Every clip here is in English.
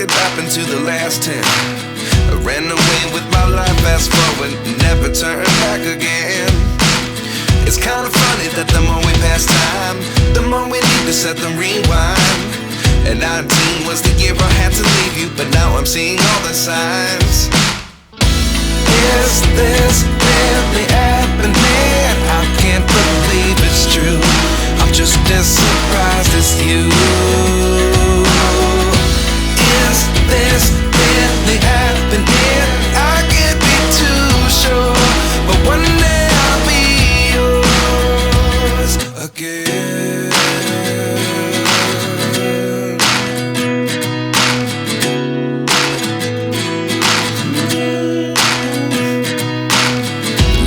it happened to the last 10. I ran away with my life, fast forward, never turn back again. It's kind of funny that the more we pass time, the more we need to set them rewind. And 19 was the year I had to leave you, but now I'm seeing all the signs. Is this really happening? I can't believe it's true. I'm just as surprised as you. Is this really happening? I can't be too sure, but one day I'll be yours again.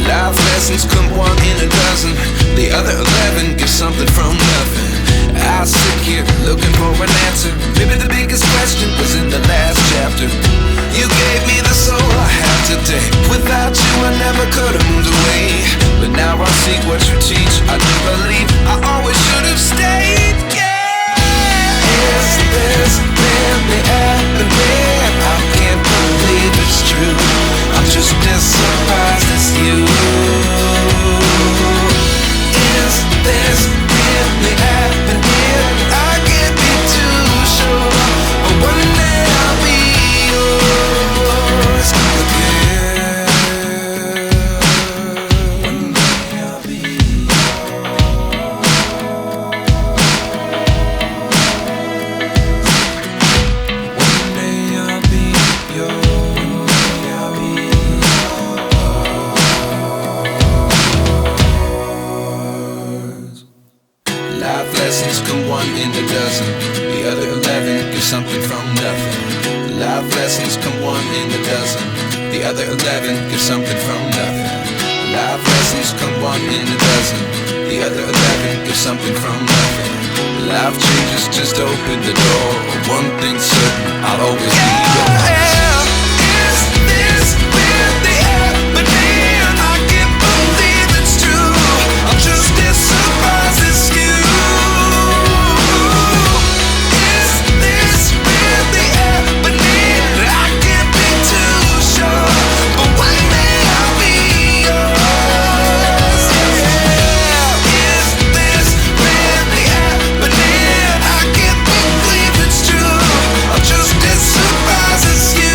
Life lessons come one in a dozen. The other 11 get something from nothing. I sit here looking for an answer. Maybe the biggest question was in the last chapter. You gave me the soul I have today. Without you I never could have moved away. But now I see what you teach. I do believe I always should have stayed. Yeah. Is this really happening? I can't believe it's true. I'm just as surprised as you. Is this really happening? I can't be too sure, but one day I'll be yours again. One day I'll be yours. One day I'll be yours. One day I'll be yours. Life lessons come one in a dozen. The other 11 give something from nothing. Life lessons come one in a dozen. The other 11 give something from nothing. Life lessons come one in a dozen. The other 11 give something from nothing. Life changes just open the door. One thing's certain, I'll always be yours. Is this really happening? I can't believe it's true. I'm just as surprised as you. Is this really happening? I can't be too sure, but one day I'll be yours. Yeah. Is this really happening? I can't believe it's true. I'm just as surprised as you.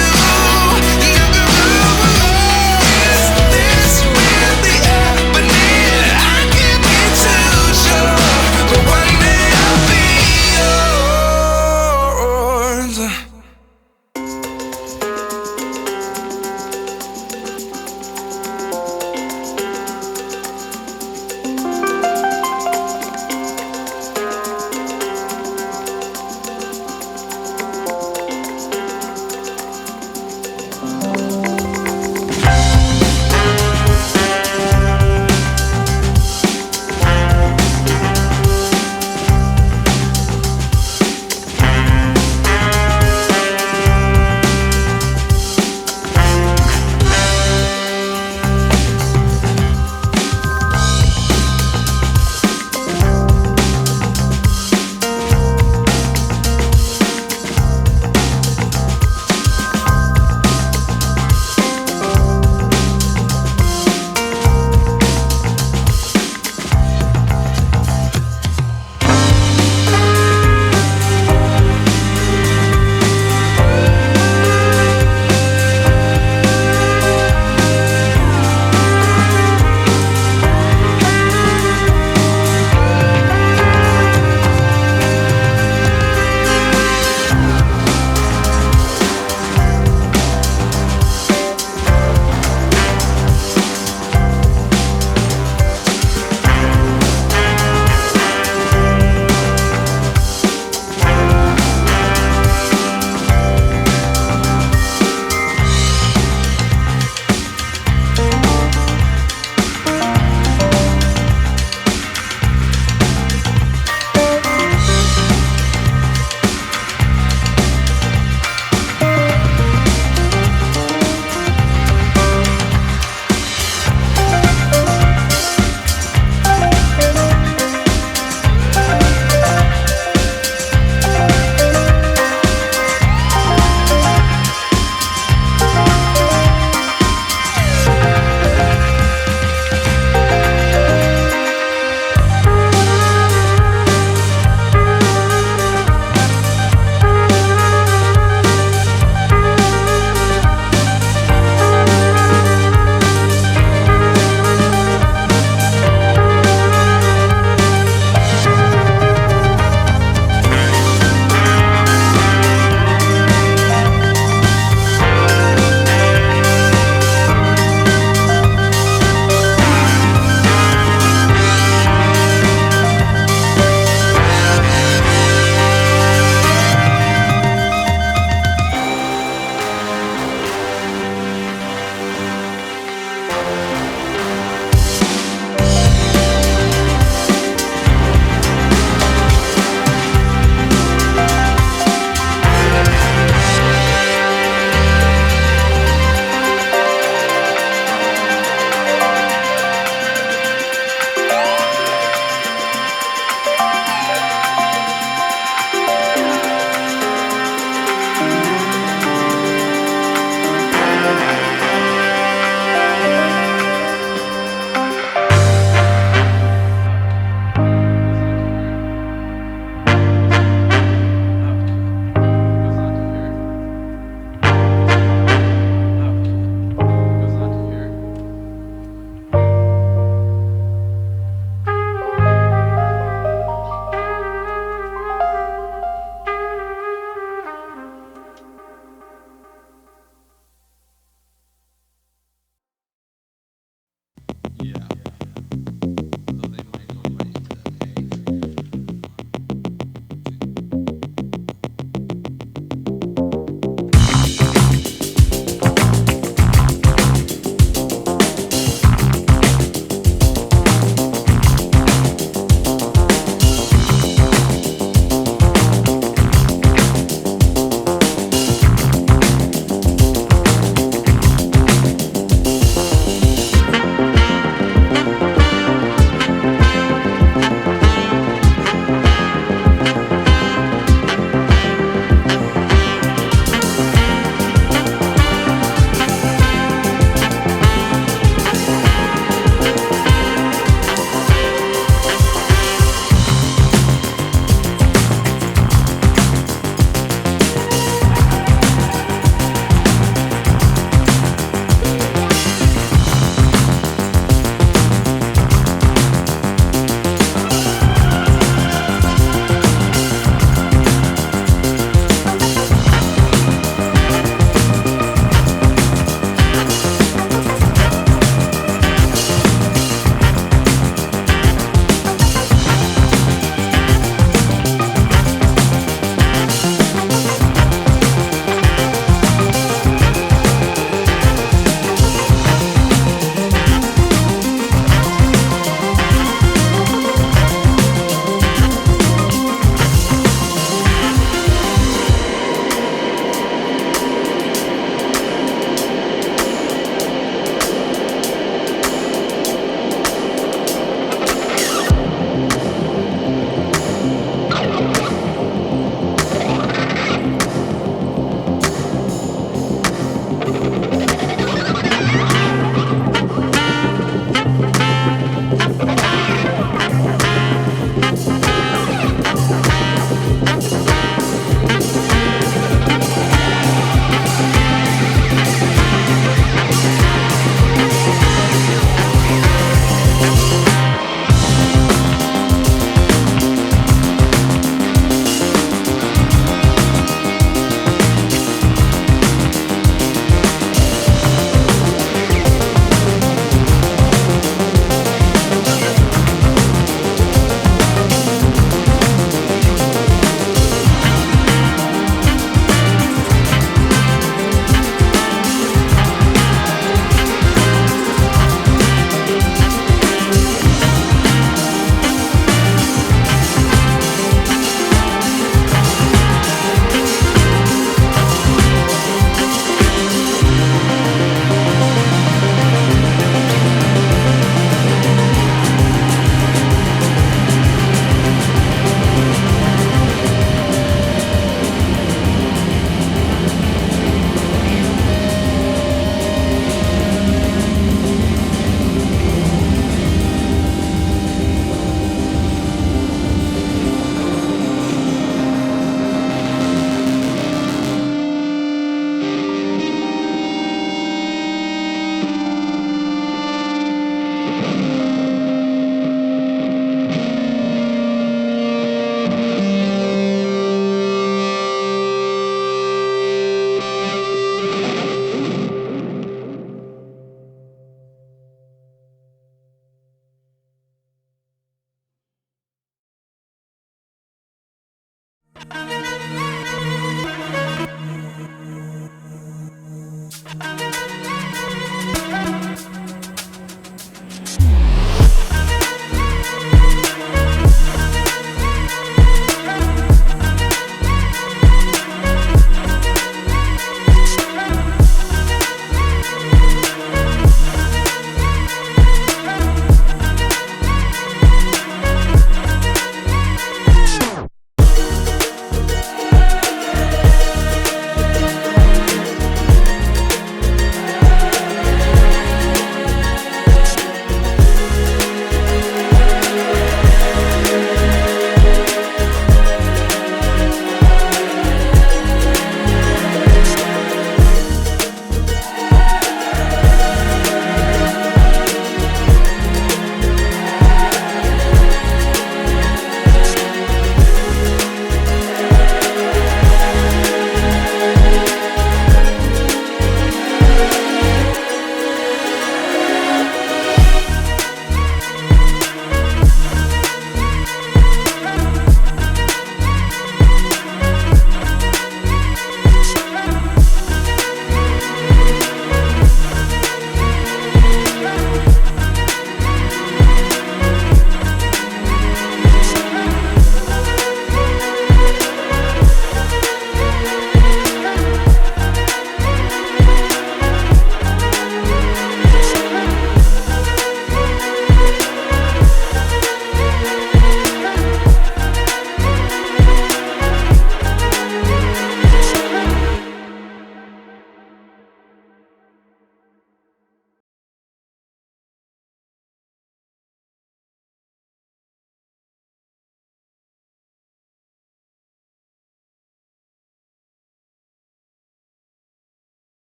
Tungsten.